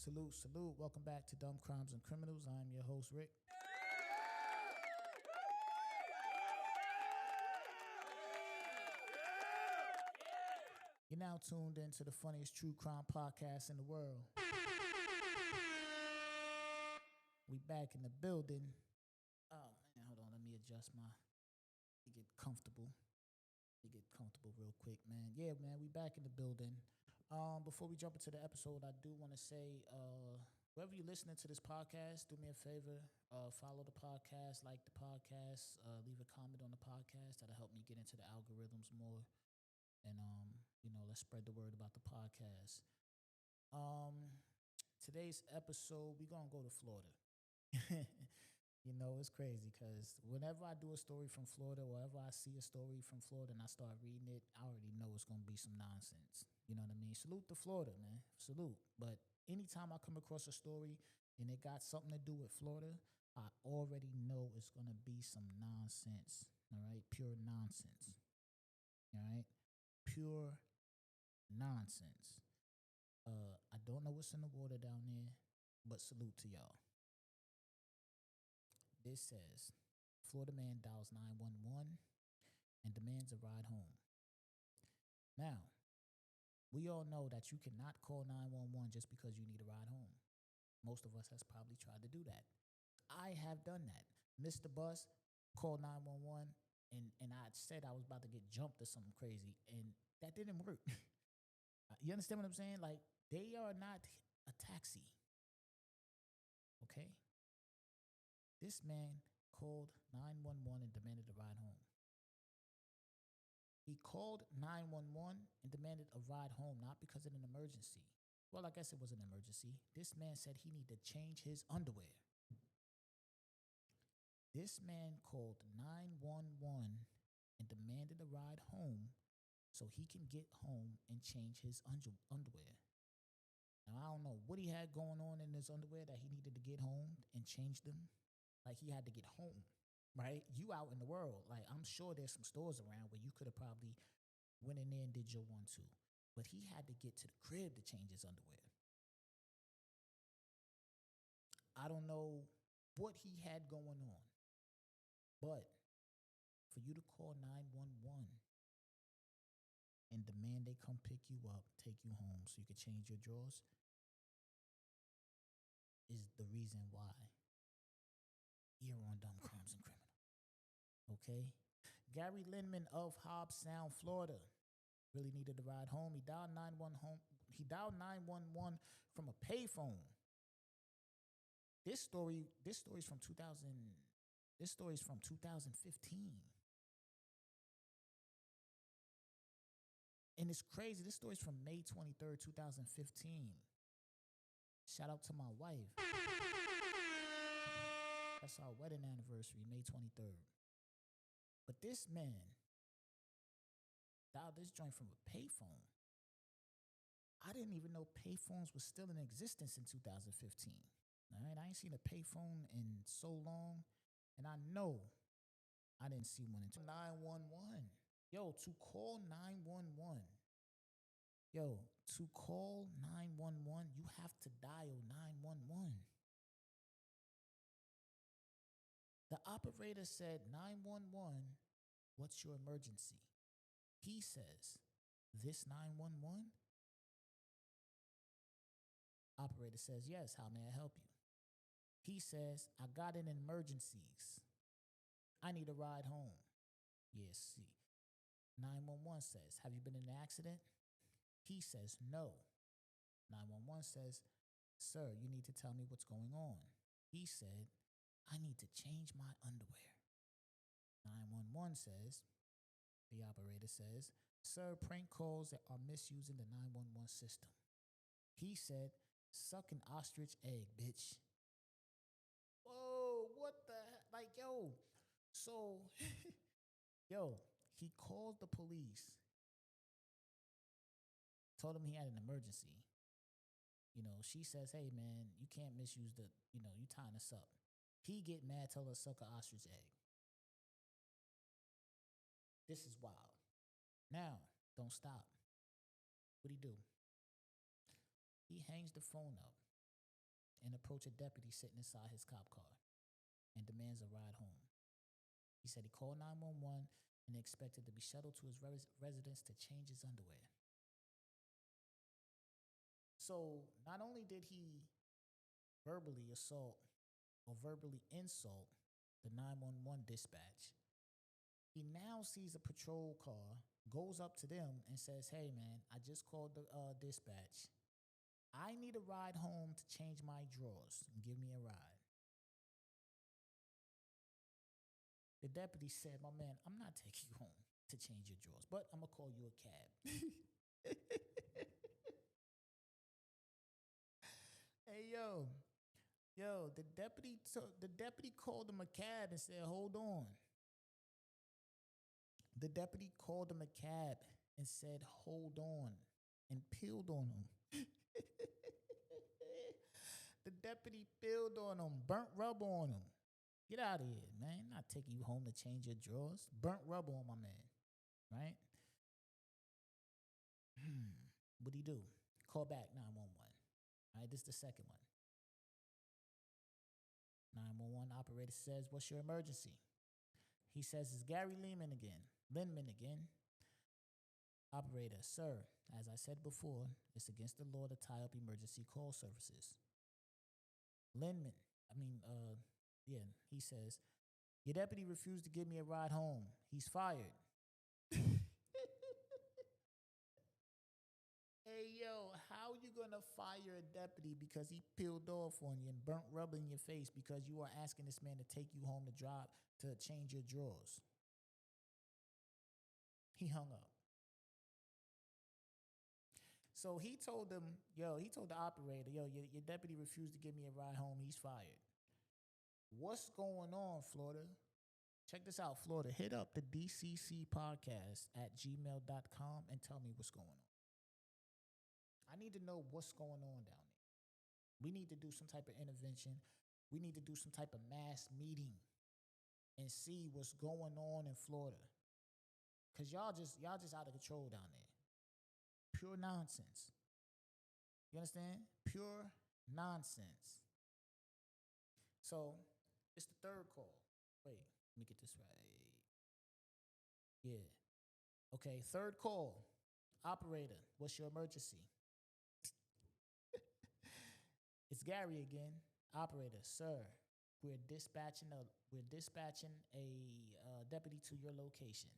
Salute, salute. Welcome back to Dumb Crimes and Criminals. I'm your host, Rick. You're now tuned into the funniest true crime podcast in the world. We back in the building. Oh, man, hold on. Let me adjust my... Let me get comfortable. Real quick, man. Yeah, man, we back in the building. Before we jump into the episode, I do want to say, whoever you're listening to this podcast, do me a favor, follow the podcast, like the podcast, leave a comment on the podcast. That'll help me get into the algorithms more. And, let's spread the word about the podcast. Today's episode, we're going to go to Florida. It's crazy because whenever I do a story from Florida, wherever I see a story from Florida and I start reading it, I already know it's going to be some nonsense. You know what I mean? Salute to Florida, man. Salute. But anytime I come across a story and it got something to do with Florida, I already know it's going to be some nonsense. All right? Pure nonsense. All right? Pure nonsense. I don't know what's in the water down there, but salute to y'all. This says, Florida man dials 911 and demands a ride home. Now, we all know that you cannot call 911 just because you need a ride home. Most of us has probably tried to do that. I have done that. Missed the bus, called 911, and I said I was about to get jumped or something crazy, and that didn't work. You understand what I'm saying? Like, they are not a taxi. Okay? This man called 911 and demanded a ride home. He called 911 and demanded a ride home, not because of an emergency. Well, I guess it was an emergency. This man said he needed to change his underwear. This man called 911 and demanded a ride home so he can get home and change his underwear. Now, I don't know what he had going on in his underwear that he needed to get home and change them. Like, he had to get home, right? You out in the world. Like, I'm sure there's some stores around where you could have probably went in there and did your 1-2. But he had to get to the crib to change his underwear. I don't know what he had going on. But for you to call 911 and demand they come pick you up, take you home so you can change your drawers is the reason why you're on Dumb Crimes and Criminals. Okay? Gary Linman of Hobbs Sound, Florida, really needed a ride home. He dialed 911 from a payphone. This story is from 2015. And it's crazy. This story is from May 23rd, 2015. Shout out to my wife. That's our wedding anniversary, May 23rd. But this man dialed this joint from a payphone. I didn't even know payphones were still in existence in 2015. All right, I ain't seen a payphone in so long, and I know I didn't see one until 911. Yo, to call 911. You have to dial 911. The operator said, 911, what's your emergency? He says, this 911? Operator says, yes, how may I help you? He says, I got an emergencies. I need a ride home. Yes, see. 911 says, have you been in an accident? He says, no. 911 says, sir, you need to tell me what's going on. He said, I need to change my underwear. 911 says, the operator says, sir, prank calls are misusing the 911 system. He said, suck an ostrich egg, bitch. Whoa, what the heck? Like, so, he called the police, told him he had an emergency. She says, hey, man, you can't misuse you tying us up. He get mad, tell her suck an ostrich egg. This is wild. Now, don't stop. What'd he do? He hangs the phone up and approach a deputy sitting inside his cop car and demands a ride home. He said he called 911 and expected to be shuttled to his residence to change his underwear. So not only did he verbally assault or verbally insult the 911 dispatch, he now sees a patrol car, goes up to them and says, "Hey man, I just called the dispatch. I need a ride home to change my drawers. Give me a ride." The deputy said, "My man, I'm not taking you home to change your drawers, but I'm gonna call you a cab." Hey yo, the deputy called him a cab and said, "Hold on." The deputy called him a cab and said, "Hold on," and peeled on him. The deputy peeled on him, burnt rubber on him. Get out of here, man. Not taking you home to change your drawers. Burnt rubber on my man, right? What'd he do? Call back 911. All right, this is the second one. 911 operator says, "What's your emergency?" He says, "It's Gary Lehman again. Linman again." Operator, "Sir, as I said before, it's against the law to tie up emergency call services." Linman, he says, "Your deputy refused to give me a ride home. He's fired." Hey, yo, how you gonna fire a deputy because he peeled off on you and burnt rubber in your face because you are asking this man to take you home to change your drawers? He hung up. So he told the operator, your deputy refused to give me a ride home. He's fired. What's going on, Florida? Check this out, Florida. Hit up the thedccpodcast at gmail.com and tell me what's going on. I need to know what's going on down there. We need to do some type of intervention. We need to do some type of mass meeting and see what's going on in Florida. Cause y'all just out of control down there. Pure nonsense. You understand? Pure nonsense. So it's the third call. Wait, let me get this right. Yeah. Okay, third call. Operator, what's your emergency? It's Gary again. Operator, "Sir, we're dispatching a deputy to your location."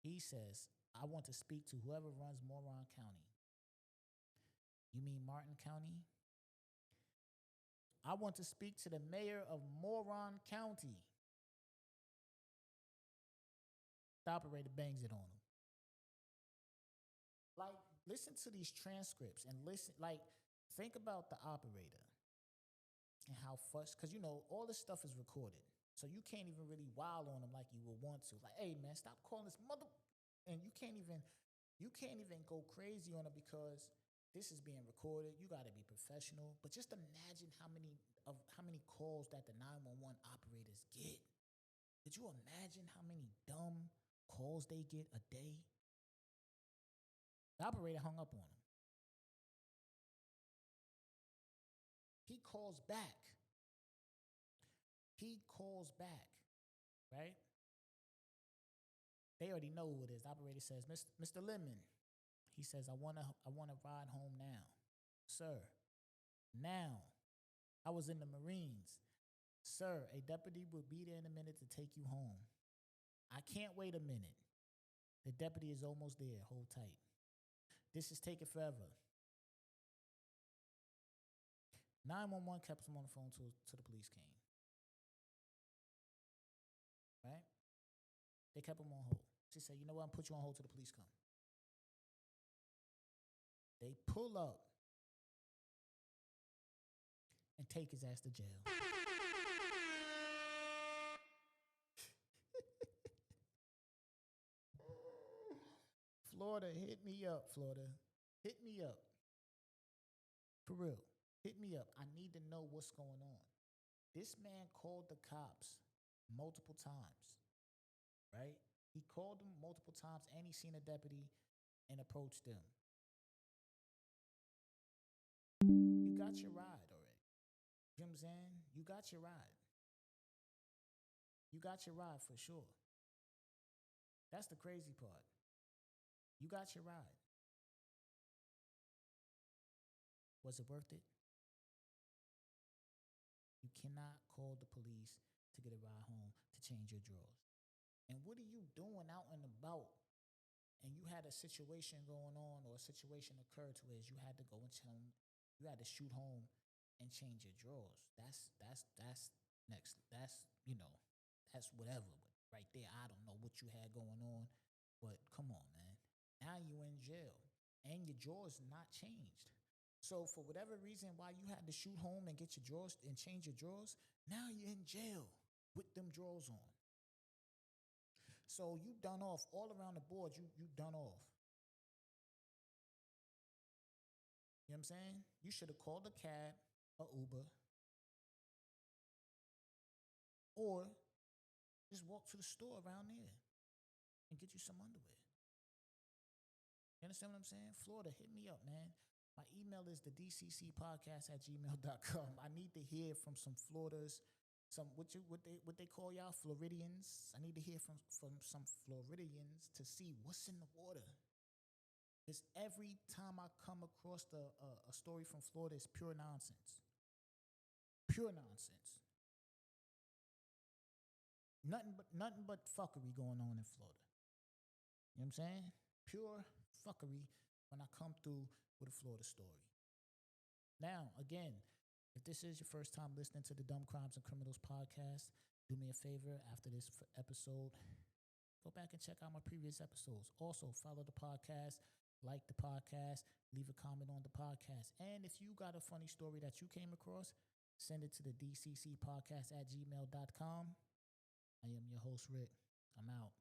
He says, "I want to speak to whoever runs Moron County." "You mean Martin County?" "I want to speak to the mayor of Moron County." The operator bangs it on him. Like, listen to these transcripts and think about the operator and how fussed, because all this stuff is recorded. So you can't even really wild on him like you would want to. Like, "Hey man, stop calling this mother," and you can't even go crazy on him because this is being recorded. You got to be professional. But just imagine how many calls that the 911 operators get. Could you imagine how many dumb calls they get a day? The operator hung up on him. He calls back. Right? They already know who it is. The operator says, "Mr. Lemon." He says, I want to ride home now." "Sir, now. I was in the Marines." "Sir, a deputy will be there in a minute to take you home." "I can't wait a minute. The deputy is almost there. Hold tight. This is taking forever." 911 kept him on the phone till the police came. Right? They kept him on hold. She said, "You know what? I'm put you on hold till the police come." They pull up and take his ass to jail. Florida, hit me up, Florida. Hit me up. For real. Hit me up. I need to know what's going on. This man called the cops multiple times, right? He called them multiple times and he seen a deputy and approached them. You got your ride already. You know what I'm saying? You got your ride. You got your ride for sure. That's the crazy part. You got your ride. Was it worth it? You cannot call the police to get a ride home to change your drawers. And what are you doing out and about? And you had a situation going on, or a situation occurred to where you had to go and you had to shoot home and change your drawers. That's next. That's whatever. But right there, I don't know what you had going on, but come on, man. Now you in jail, and your drawers not changed. So for whatever reason why you had to shoot home and get your drawers and change your drawers, now you're in jail with them drawers on. So you done off all around the board. You done off. You know what I'm saying? You should have called a cab, a Uber, or just walk to the store around there and get you some underwear. You understand what I'm saying? Florida, hit me up, man. My email is thedccpodcast@gmail.com. I need to hear from some Floridas, what they call y'all Floridians. I need to hear from some Floridians to see what's in the water. Because every time I come across a story from Florida, it's pure nonsense. Pure nonsense. Nothing but fuckery going on in Florida. You know what I'm saying? Pure fuckery when I come through with a Florida story. Now, again, if this is your first time listening to the Dumb Crimes and Criminals podcast, do me a favor after this episode, go back and check out my previous episodes. Also, follow the podcast, like the podcast, leave a comment on the podcast. And if you got a funny story that you came across, send it to the thedccpodcast@gmail.com. I am your host, Rick. I'm out.